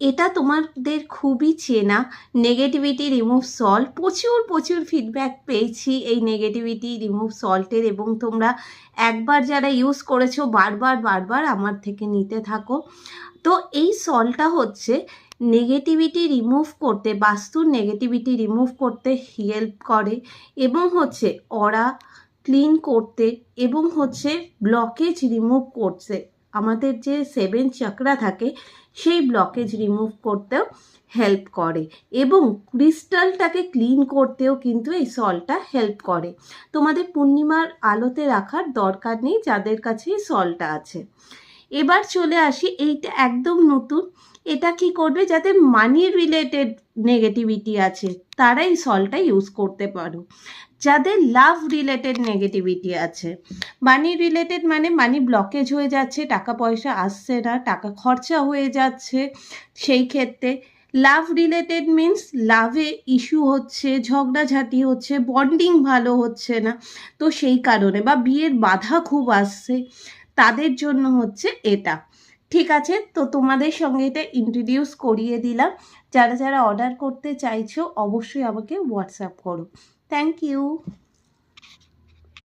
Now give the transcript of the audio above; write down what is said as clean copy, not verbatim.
এটা তোমাদের খুবই চেনা নেগেটিভিটি রিমুভ সল্ট। প্রচুর প্রচুর ফিডব্যাক পেয়েছি এই নেগেটিভিটি রিমুভ সল্টের, এবং তোমরা একবার যারা ইউজ করেছো বারবার বারবার আমার থেকে নিতে থাকো। তো এই সল্টটা হচ্ছে নেগেটিভিটি রিমুভ করতে, বাস্তুর নেগেটিভিটি রিমুভ করতে হেল্প করে, এবং হচ্ছে অরা ক্লিন করতে, এবং হচ্ছে ব্লকেজ রিমুভ করতে। আমাদের যে 7 চাকরা থাকে সেই ব্লকেজ রিমুভ করতেও হেল্প করে, এবং ক্রিস্টালটাকে ক্লিন করতেও কিন্তু এই সল্টটা হেল্প করে। তোমাদের পূর্ণিমার আলোতে রাখার দরকার নেই যাদের কাছে এই সল্টটা আছে। এবার চলে আসি, এইটা একদম নতুন। এটা কি করবে, যাদের মানি রিলেটেড নেগেটিভিটি আছে তারা এই সল্টটা ইউজ করতে পারো। যাদের লাভ রিলেটেড নেগেটিভিটি আছে, মানি রিলেটেড মানে মানি ব্লকেজ হয়ে যাচ্ছে, টাকা পয়সা আসছে না, টাকা খরচা হয়ে যাচ্ছে, সেই ক্ষেত্রে লাভ রিলেটেড মিন্স লাভে ইস্যু হচ্ছে, ঝগড়াঝাটি হচ্ছে, বন্ডিং ভালো হচ্ছে না, তো সেই কারণে, বা বিয়ের বাধা খুব আসছে, তাদের জন্য হচ্ছে এটা। ঠিক আছে, তো তোমাদের সঙ্গে এটা ইন্ট্রোডিউস করিয়ে দিলাম। যারা যারা অর্ডার করতে চাইছো অবশ্যই আমাকে হোয়াটসঅ্যাপ করো। Thank you.